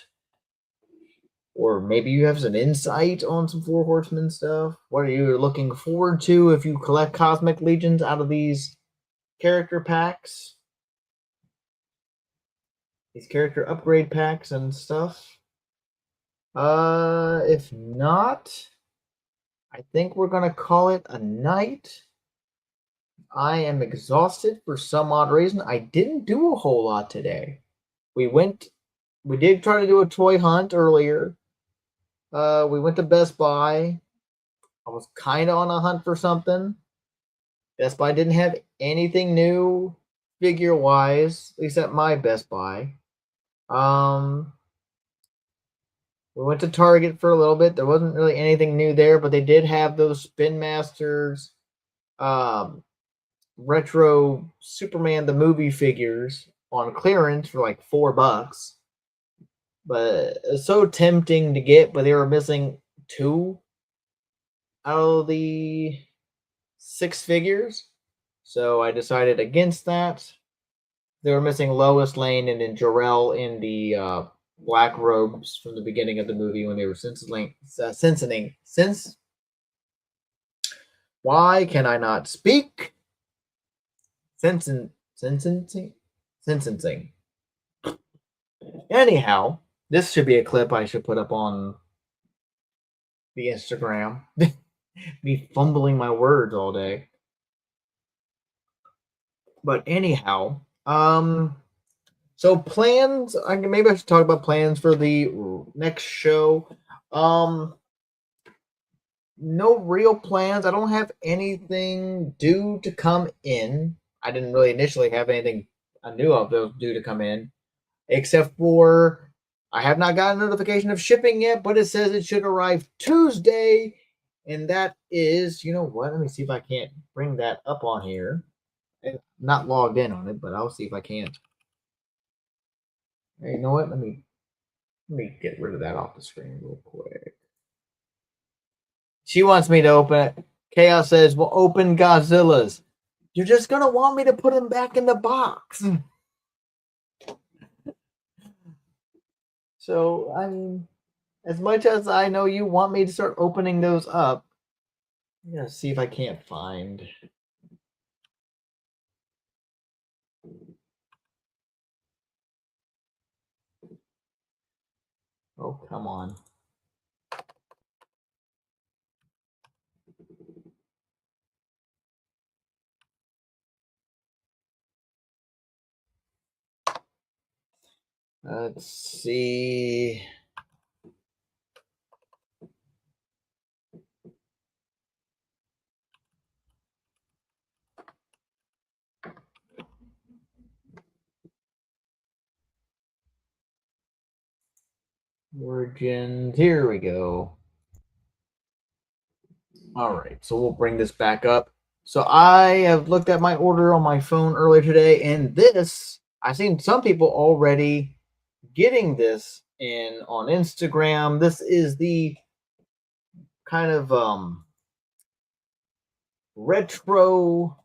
or maybe you have some insight on some Four Horsemen stuff? What are you looking forward to if you collect Cosmic Legions out of these character packs? These character upgrade packs and stuff? If not, I think we're gonna call it a night. I am exhausted for some odd reason. I didn't do a whole lot today. We did try to do a toy hunt earlier. We went to Best Buy. I was kind of on a hunt for something. Best Buy didn't have anything new figure wise, at least at my Best Buy. We went to Target for a little bit. There wasn't really anything new there, but they did have those Spin Masters retro Superman the movie figures on clearance for like $4. But it's so tempting to get, but they were missing 2 out of the 6 figures. So I decided against that. They were missing Lois Lane and then Jor-El in the black robes from the beginning of the movie when they were sentencing. Why can I not speak? Sentencing. Anyhow, this should be a clip I should put up on the Instagram. Me fumbling my words all day. But anyhow, so plans. Maybe I should talk about plans for the next show. No real plans. I don't have anything due to come in. I didn't really initially have anything I knew of that was due to come in, except for I have not gotten a notification of shipping yet, but it says it should arrive Tuesday, and that is, you know what? Let me see if I can't bring that up on here. I'm not logged in on it, but I'll see if I can't. Hey, you know what? Let me get rid of that off the screen real quick. She wants me to open it. Chaos says, "Well, open Godzilla's." You're just gonna want me to put them back in the box. So, I mean, as much as I know you want me to start opening those up, I'm gonna see if I can't find. Oh, come on. Let's see. Origins. Here we go. All right, so we'll bring this back up. So I have looked at my order on my phone earlier today, and I've seen some people already getting this in on Instagram. This is the kind of retro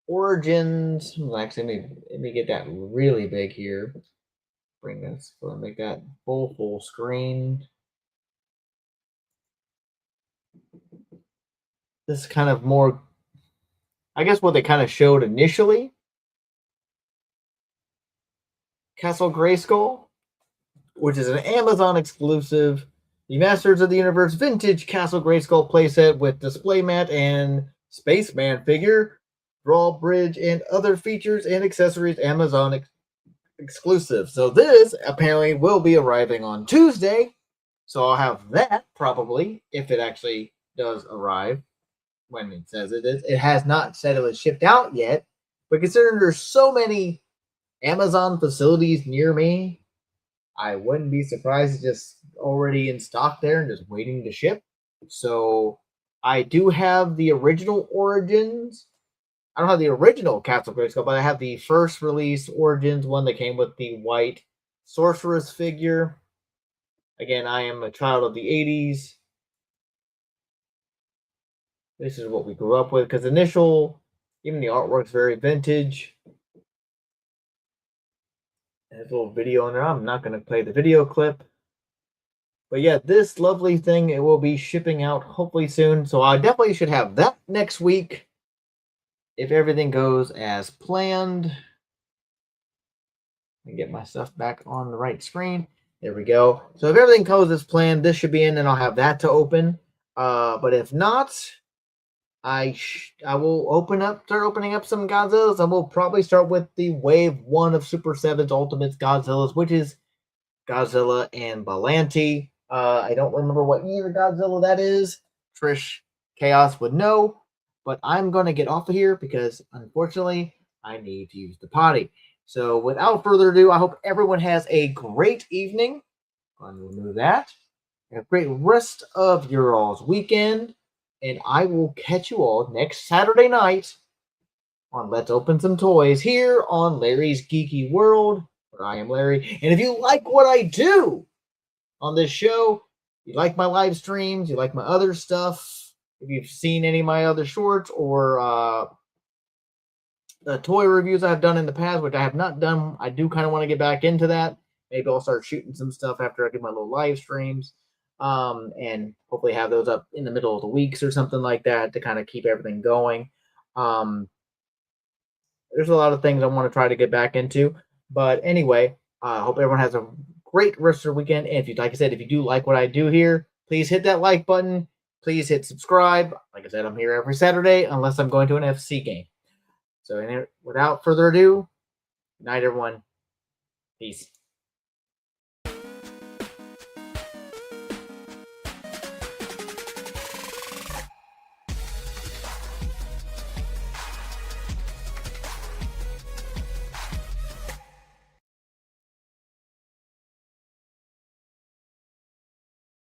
origins. Actually, let me get that really big here. Bring this, go and make that full screen. This is kind of more, I guess, what they kind of showed initially. Castle Grayskull. which is an Amazon exclusive. The Masters of the Universe Vintage Castle Grayskull playset with display mat and Spaceman figure, drawbridge, and other features and accessories Amazon exclusive. So this apparently will be arriving on Tuesday. So I'll have that probably if it actually does arrive when it says it is. It has not said it was shipped out yet, but considering there's so many Amazon facilities near me, I wouldn't be surprised it's just already in stock there and just waiting to ship. So I do have the original Origins. I don't have the original Castle Grayskull, but I have the first release Origins one that came with the white Sorceress figure. Again, I am a child of the 80s. This is what we grew up with because even the artwork's very vintage. There's a little video in there. I'm not going to play the video clip. But yeah, this lovely thing, it will be shipping out hopefully soon. So I definitely should have that next week if everything goes as planned. And get my stuff back on the right screen. There we go. So if everything goes as planned, this should be in and I'll have that to open. But if not, I will start opening up some Godzillas, and we'll probably start with the Wave 1 of Super 7's Ultimates Godzillas, which is Godzilla and Balanti. I don't remember what year Godzilla that is. Trish Chaos would know, but I'm going to get off of here because, unfortunately, I need to use the potty. So without further ado, I hope everyone has a great evening. I'm going to remove that. A great rest of your all's weekend. And I will catch you all next Saturday night on Let's Open Some Toys here on Larry's Geeky World, where I am Larry. And if you like what I do on this show, you like my live streams, you like my other stuff, if you've seen any of my other shorts or the toy reviews I've done in the past, which I have not done, I do kind of want to get back into that. Maybe I'll start shooting some stuff after I do my little live streams. And hopefully have those up in the middle of the weeks or something like that to kind of keep everything going. There's a lot of things I want to try to get back into. But anyway, I hope everyone has a great rest of their weekend. And if you, like I said, if you do like what I do here, please hit that like button. Please hit subscribe. Like I said, I'm here every Saturday unless I'm going to an FC game. So without further ado, good night, everyone. Peace.